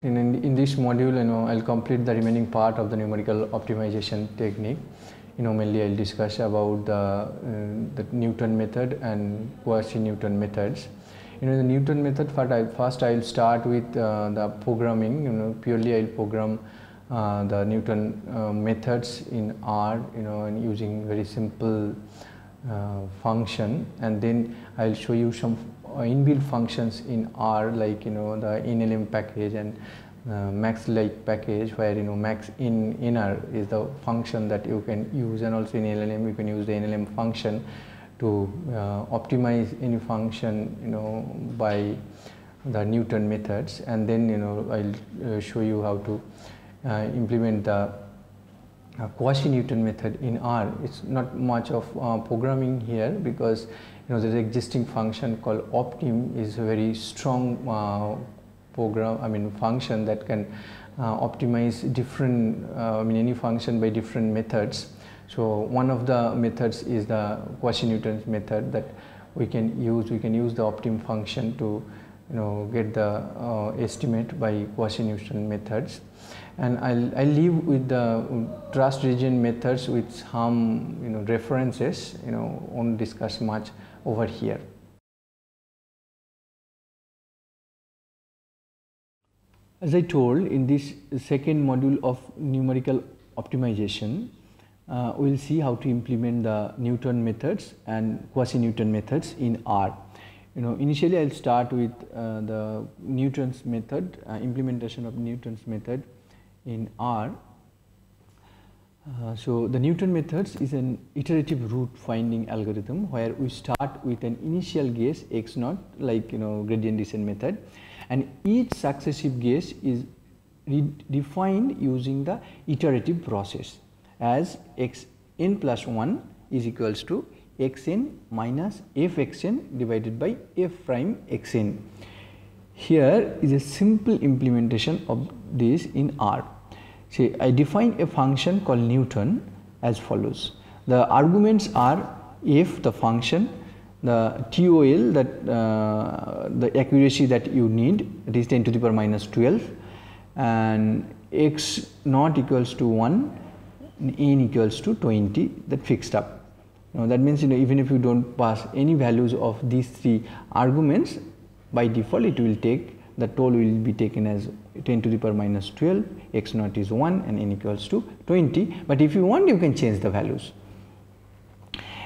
In this module, I'll complete the remaining part of the numerical optimization technique. Mainly I'll discuss about the Newton method and quasi-Newton methods. The Newton method, first I'll start with the programming. Purely I'll program the Newton methods in R, and using very simple function, and then I'll show you some inbuilt functions in R, like the annealing package and max-like package, where max inner is the function that you can use, and also in LLM you can use the NLM function to optimize any function by the Newton methods. And then I'll show you how to implement the quasi-Newton method in R. It's not much of programming here, because there's an existing function called optim is a very strong function that can optimize different any function by different methods. So one of the methods is the quasi-Newton method that we can use the optim function to get the estimate by quasi-Newton methods. And I'll leave with the trust region methods with some references. Won't discuss much over here. As I told, in this second module of numerical optimization, we'll see how to implement the Newton methods and quasi-Newton methods in R. Initially I'll start with the Newton's method, implementation of Newton's method in R. So the Newton methods is an iterative root finding algorithm where we start with an initial guess x naught, like gradient descent method, and each successive guess is defined using the iterative process as xn plus 1 is equals to xn minus fxn divided by f prime xn. Here is a simple implementation of this in R. See, I define a function called Newton as follows. The arguments are f, the function, the TOL, that the accuracy that you need, that is 10 to the power minus 12, and x naught equals to 1, n equals to 20, that fixed up. Now that means even if you don't pass any values of these three arguments, by default it will take, the total will be taken as 10 to the power minus 12, x naught is 1 and n equals to 20, but if you want you can change the values.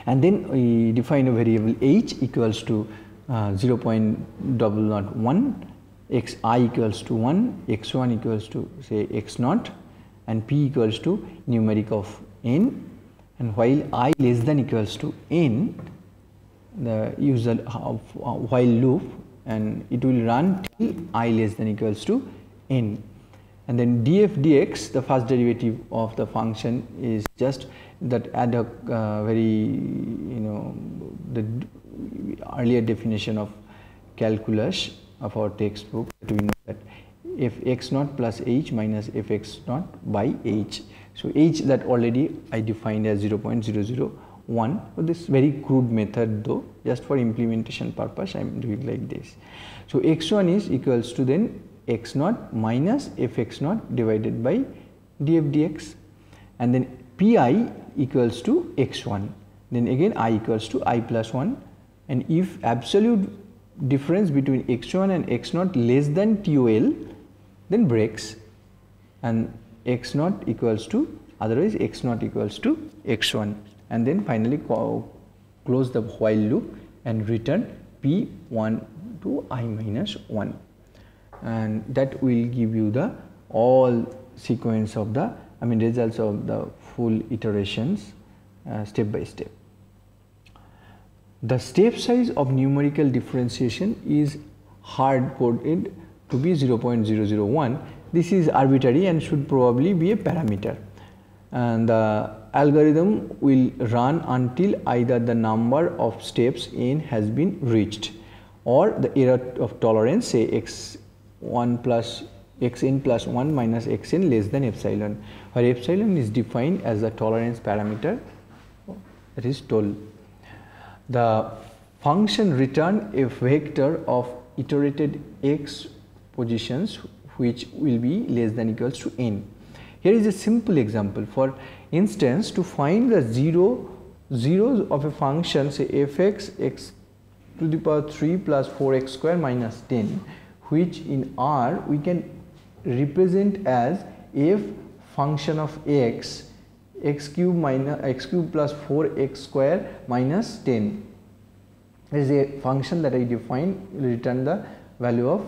And then we define a variable h equals to 0.001, xi equals to 1, x1 equals to say x naught, and p equals to numeric of n, and while I less than equals to n, the use the while loop, and it will run till I less than equals to n. And then df dx, the first derivative of the function, is just that ad hoc very the earlier definition of calculus of our textbook, that we know that f x naught plus h minus f x naught by h. So h that already I defined as 0.001. But this very crude method, though, just for implementation purpose I am doing like this. So x1 is equals to then x naught minus f x naught divided by df dx, and then pi equals to x1, then again I equals to I plus 1, and if absolute difference between x1 and x naught less than TOL, then breaks, and x naught equals to, otherwise x naught equals to x1, and then finally close the while loop and return p1 to I minus 1, and that will give you the all sequence of the results of the full iterations step by step. The step size of numerical differentiation is hard coded to be 0.001. This is arbitrary and should probably be a parameter, and the algorithm will run until either the number of steps n has been reached, or the error of tolerance, say x1 plus xn plus 1 minus xn less than epsilon, where epsilon is defined as the tolerance parameter, that is toll. The function return a vector of iterated x positions which will be less than equals to n. Here is a simple example. For instance, to find the zeros of a function, say f(x) x to the power 3 plus 4x square minus 10, which in R we can represent as f function of x cube plus 4x square minus 10. This is a function that I define, return the value of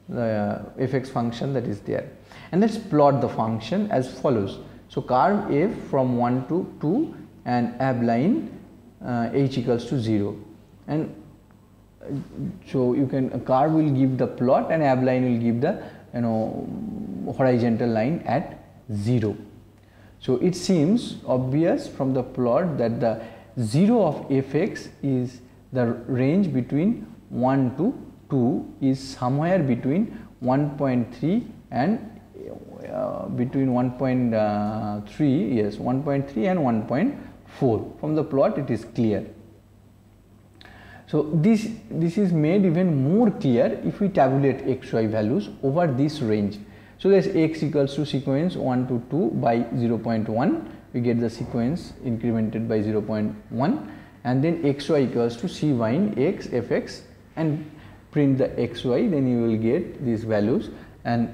the fx function that is there. And let us plot the function as follows. So, carve f from 1 to 2 and ab line h equals to 0, and so you can curve will give the plot and ab line will give the horizontal line at 0. So, it seems obvious from the plot that the 0 of fx is the range between 1 to 2 is somewhere between 1.3 and between 1.3, yes, 1.3 and 1.4. From the plot it is clear. So, this is made even more clear if we tabulate xy values over this range. So, there is x equals to sequence 1 to 2 by 0.1, we get the sequence incremented by 0.1, and then xy equals to c wine x fx and print the xy, then you will get these values, and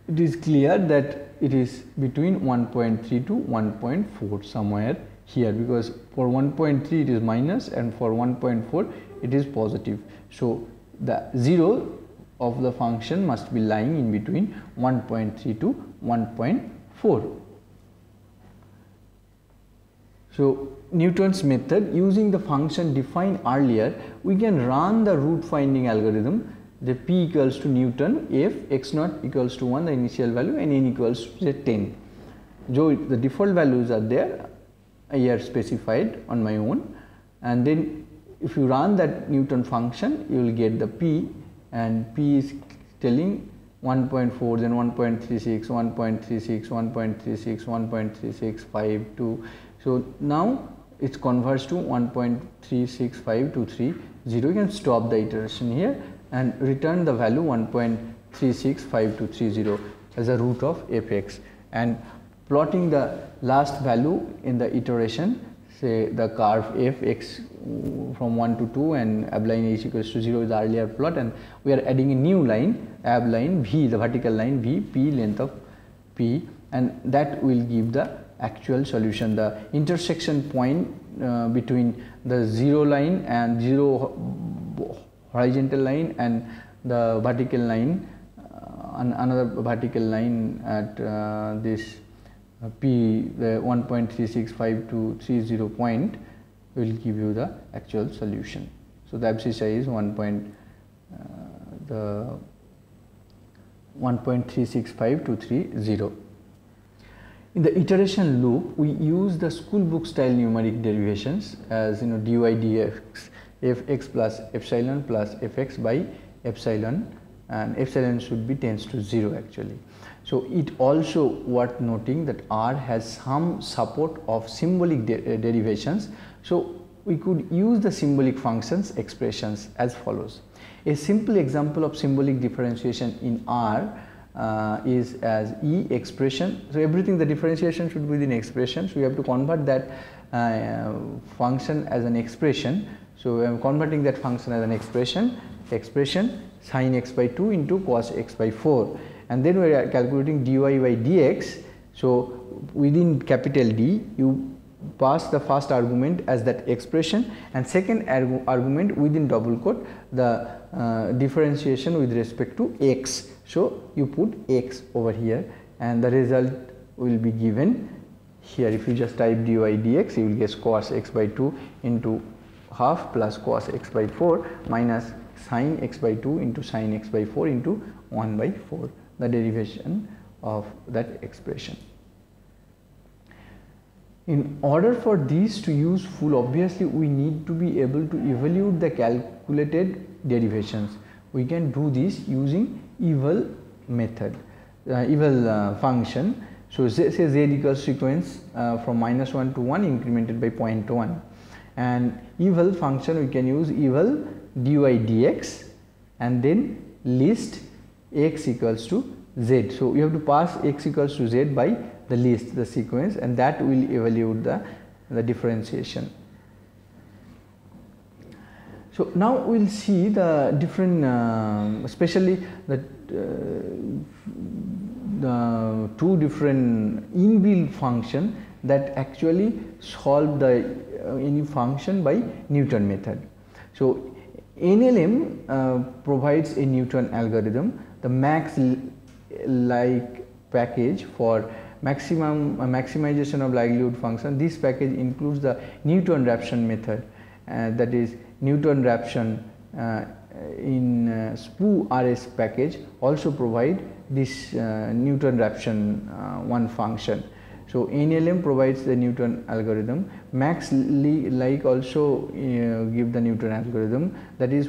it is clear that it is between 1.3 to 1.4 somewhere here, because for 1.3 it is minus and for 1.4 it is positive. So, the 0 of the function must be lying in between 1.3 to 1.4. So, Newton's method, using the function defined earlier, we can run the root finding algorithm. The p equals to Newton if x naught equals to 1, the initial value, and n equals to say 10. So, the default values are there, I have specified on my own, and then if you run that Newton function, you will get the p, and p is telling 1.4, then 1.36, 1.36, 1.36, 1.36, 5, 2. So, now it converts to 1.36523, 0. You can stop the iteration here and return the value 1.36523 as a root of fx, and plotting the last value in the iteration, say the curve fx from 1 to 2 and ab line h equals to 0 is the earlier plot, and we are adding a new line, ab line v, the vertical line v, p length of p, and that will give the actual solution. The intersection point between the 0 line and 0 horizontal line and the vertical line, another vertical line at this p, the 1.36523 point will give you the actual solution. So, the abscissa is 1.36523. In the iteration loop, we use the school book style numeric derivations as dy dx fx plus epsilon plus fx by epsilon, and epsilon should be tends to 0 actually. So, it also worth noting that R has some support of symbolic derivations. So, we could use the symbolic functions expressions as follows. A simple example of symbolic differentiation in R is as E expression. So, everything the differentiation should be within expression. So, we have to convert that function as an expression. So, I am converting that function as an expression sin x by 2 into cos x by 4, and then we are calculating dy by dx. So, within capital D you pass the first argument as that expression, and second argument within double quote the differentiation with respect to x. So, you put x over here and the result will be given here. If you just type dy dx, you will get cos x by 2 into half plus cos x by 4 minus sin x by 2 into sin x by 4 into 1 by 4, the derivation of that expression. In order for these to use full, obviously we need to be able to evaluate the calculated derivations. We can do this using Util method, Util function. So, say z equals sequence from -1 to 1 incremented by 0.1, and Util function we can use Util dy dx and then list x equals to z. So you have to pass x equals to z by the list, the sequence, and that will evaluate the differentiation. So now we will see the different especially the two different inbuilt function that actually solve the any function by Newton method. So NLM provides a Newton algorithm, the max-like package for maximization of likelihood function. This package includes the Newton Raption method, that is Newton Raption in SPU RS package also provide this Newton Raption one function. So NLM provides the Newton algorithm, max-like also give the Newton algorithm, that is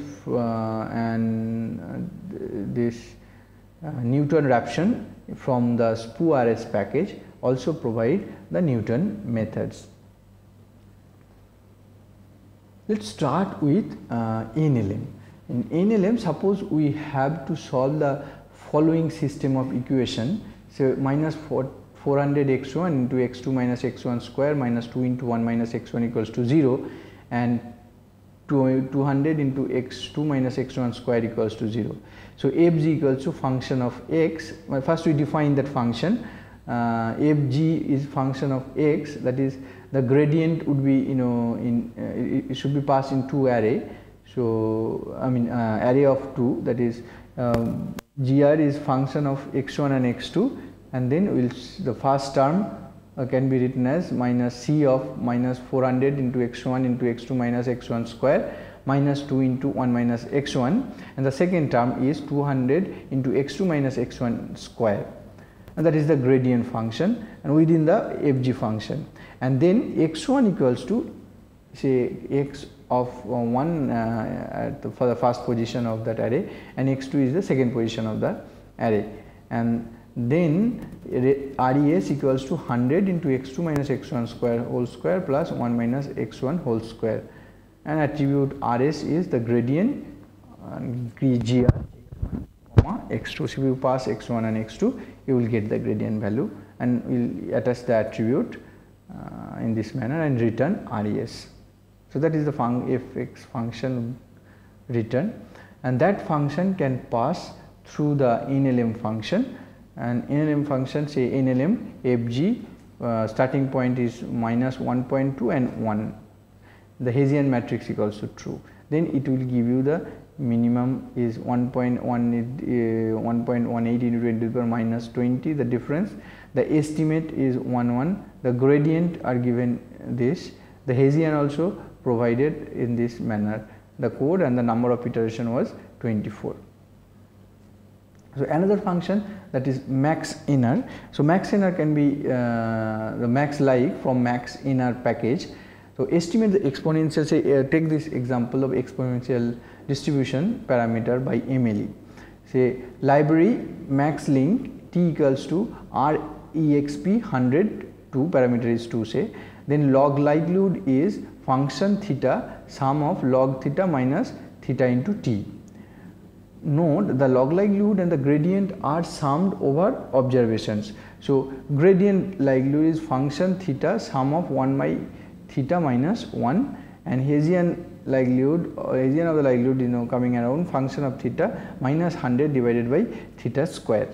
this Newton Raption from the SPU RS package also provide the Newton methods. Let us start with NLM. In NLM, suppose we have to solve the following system of equation. So minus 400 x1 into x2 minus x1 square minus 2 into 1 minus x1 equals to 0, and 200 into x2 minus x1 square equals to 0. So fg equals to function of x. Well, first we define that function. Fg is function of x, that is the gradient would be it should be passed in two array. So I mean array of 2, that is gr is function of x1 and x2, and then the first term can be written as minus c of minus 400 into x1 into x2 minus x1 square minus 2 into 1 minus x1, and the second term is 200 into x2 minus x1 square, and that is the gradient function and within the fg function. And then x1 equals to say x of 1 for the first position of that array, and x2 is the second position of the array, and then res equals to 100 into x2 minus x1 square whole square plus 1 minus x1 whole square, and attribute rs is the gradient gr x2. So if you pass x1 and x2, you will get the gradient value, and we will attach the attribute in this manner and return res. So that is the fx function return, and that function can pass through the NLM function, and NLM function say NLM fg starting point is minus 1.2 and 1, the Hessian matrix equals to true, then it will give you the minimum is 1.18 into 10 to the power minus 20, the difference, the estimate is 1, the gradient are given this, the Hessian also provided in this manner, the code, and the number of iteration was 24. So another function, that is max inner. So max inner can be the max like from max inner package. So estimate the exponential, say take this example of exponential distribution parameter by MLE. Say library max link t equals to REXP 100 2, parameter is 2 say, then log likelihood is function theta sum of log theta minus theta into t. Note the log likelihood and the gradient are summed over observations. So gradient likelihood is function theta sum of 1 by theta minus 1, and Hessian likelihood or Hessian of the likelihood coming around function of theta minus 100 divided by theta square.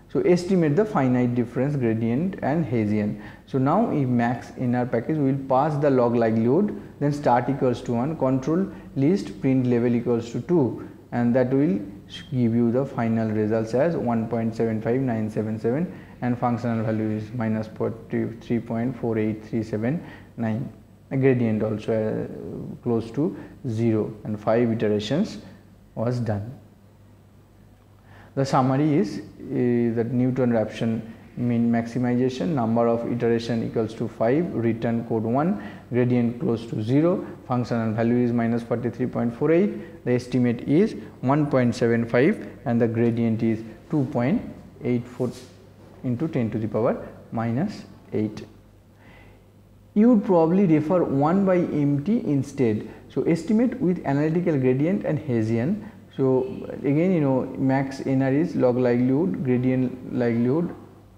So estimate the finite difference gradient and Hessian. So now if max inner package, we will pass the log likelihood, then start equals to 1, control list print level equals to 2, and that will give you the final results as 1.75977, and functional value is minus 43.48379. A gradient also close to 0, and 5 iterations was done. The summary is that Newton Raption mean maximization, number of iteration equals to 5, return code 1, gradient close to 0, functional value is minus 43.48, the estimate is 1.75, and the gradient is 2.84 into 10 to the power minus 8. You would probably refer 1 by mt instead. So estimate with analytical gradient and Hessian. So again, you know, max NR is log likelihood, gradient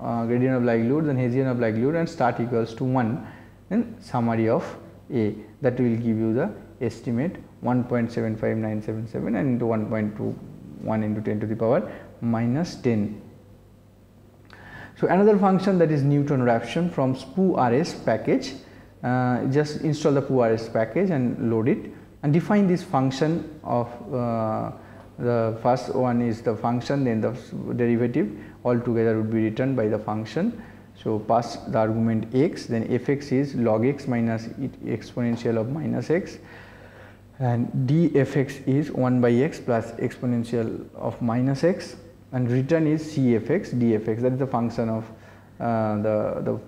of likelihood, then Hessian of likelihood, and start equals to 1, then summary of A, that will give you the estimate 1.75977 and into 1.21 into 10 to the power minus 10. So another function, that is Neutron Regression from SPU-RS package. Just install the SPU-RS package and load it, and define this function of the first one is the function, then the derivative, all together would be returned by the function. So pass the argument x, then fx is log x minus exponential of minus x, and dfx is 1 by x plus exponential of minus x, and return is cfx dfx, that is the function of the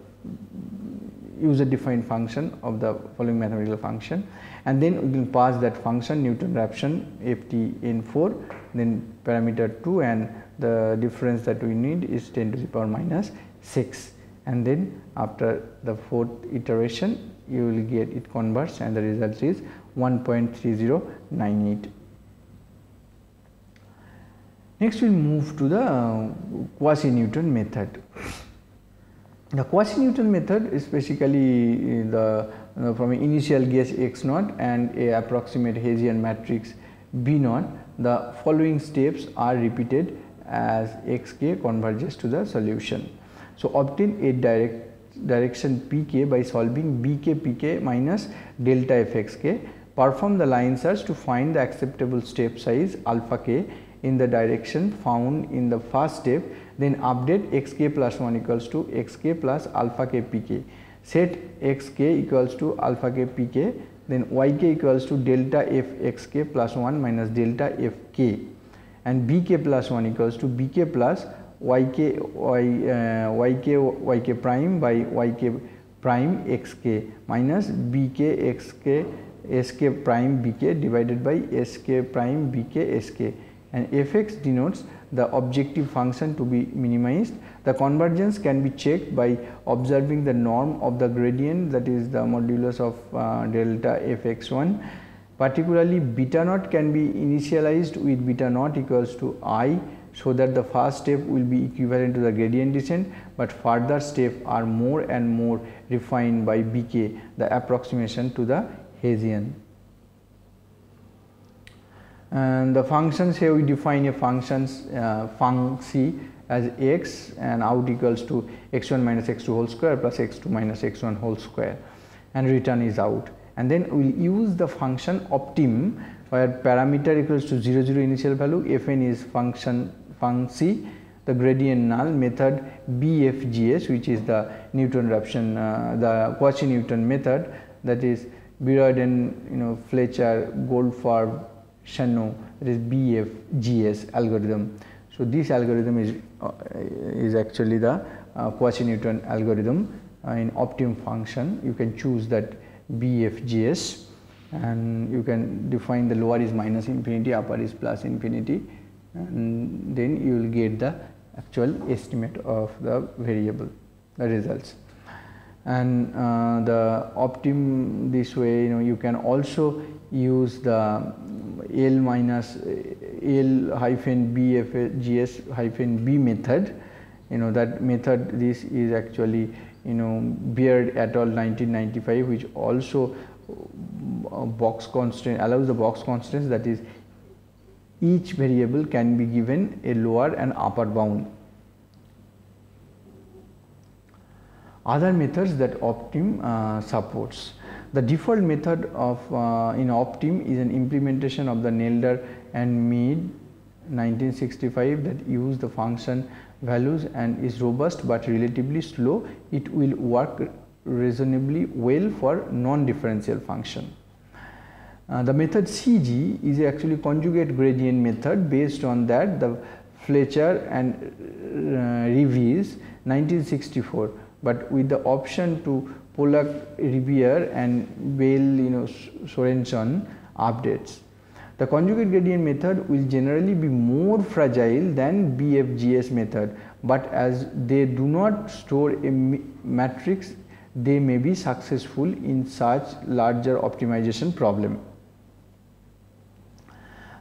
user defined function of the following mathematical function. And then we will pass that function Neutron Regression ftn4, then parameter 2, and the difference that we need is 10 to the power minus 6, and then after the fourth iteration you will get it converts, and the result is 1.3098. Next we will move to the quasi-Newton method. The quasi-Newton method is basically the from an initial guess x naught and a approximate Hessian matrix B naught, the following steps are repeated as xk converges to the solution. So obtain a direction pk by solving bk pk minus delta fxk. Perform the line search to find the acceptable step size alpha k in the direction found in the first step. Then update xk plus 1 equals to xk plus alpha k pk. Set xk equals to alpha k pk, then yk equals to delta f xk plus 1 minus delta fk, and bk plus 1 equals to bk plus yk prime by yk prime xk minus bk xk sk prime bk divided by sk prime bk sk, and fx denotes the objective function to be minimized. The convergence can be checked by observing the norm of the gradient, that is the modulus of delta fx1. Particularly beta naught can be initialized with beta naught equals to I, so that the first step will be equivalent to the gradient descent, but further steps are more and more refined by bk, the approximation to the Hessian. And the functions, here we define a functions func c as x and out equals to x1 minus x2 whole square plus x2 minus x1 whole square, and return is out. And then we will use the function optim, where parameter equals to 0 0 initial value, fn is function func c, the gradient null, method bfgs, which is the Newton Regression, the quasi-Newton method, that is Beroiden, Fletcher, Goldfarb, Shano, that is BFGS algorithm. So this algorithm is actually the quasi-Newton algorithm in optimum function. You can choose that BFGS, and you can define the lower is minus infinity, upper is plus infinity, and then you will get the actual estimate of the variable, the results. And the optim, this way, you can also use the L minus L hyphen BFGS hyphen B method. That method, this is actually Beard et al 1995, which also box constraint allows the box constraints, that is each variable can be given a lower and upper bound. Other methods that optim supports. The default method of in optim is an implementation of the Nelder and Mead 1965 that use the function values and is robust but relatively slow. It will work reasonably well for non-differential function. The method CG is actually conjugate gradient method. Based on that, the Fletcher and Reeves 1964, but with the option to Pollack, Riviere and Bell, Sorenson updates. The conjugate gradient method will generally be more fragile than BFGS method, but as they do not store a matrix, they may be successful in such larger optimization problem.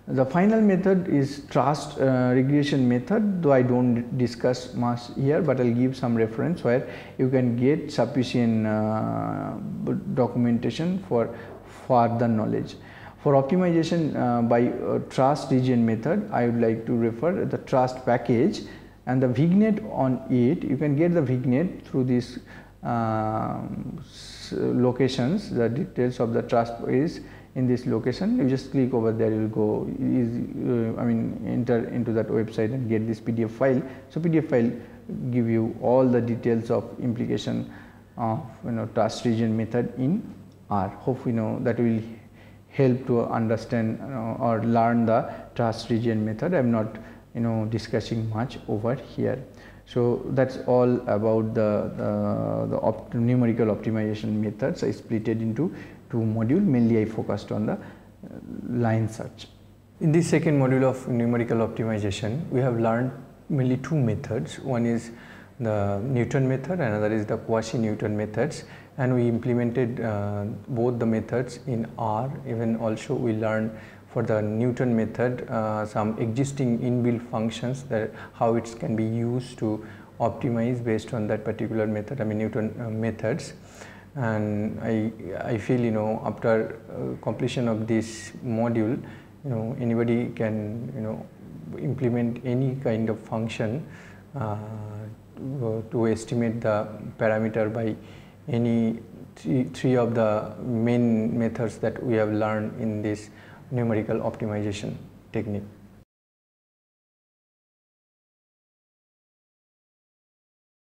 The final method is trust regression method, though I don't discuss much here, but I'll give some reference where you can get sufficient documentation for further knowledge. For optimization by trust region method, I would like to refer the trust package and the vignette on it. You can get the vignette through these locations. The details of the trust is in this location. You just click over there, you will go enter into that website and get this PDF file. So PDF file give you all the details of implication of trust region method in R. Hope that will help to understand or learn the trust region method. I am not discussing much over here. So that's all about the numerical optimization methods. I split it into two modules. Mainly I focused on the line search. In this second module of numerical optimization, we have learned mainly two methods. One is the Newton method, another is the quasi-Newton methods, and we implemented both the methods in R. Even also we learned for the Newton method some existing inbuilt functions, that how it can be used to optimize based on that particular method, Newton methods. And I feel after completion of this module, anybody can implement any kind of function to estimate the parameter by any three of the main methods that we have learned in this numerical optimization technique.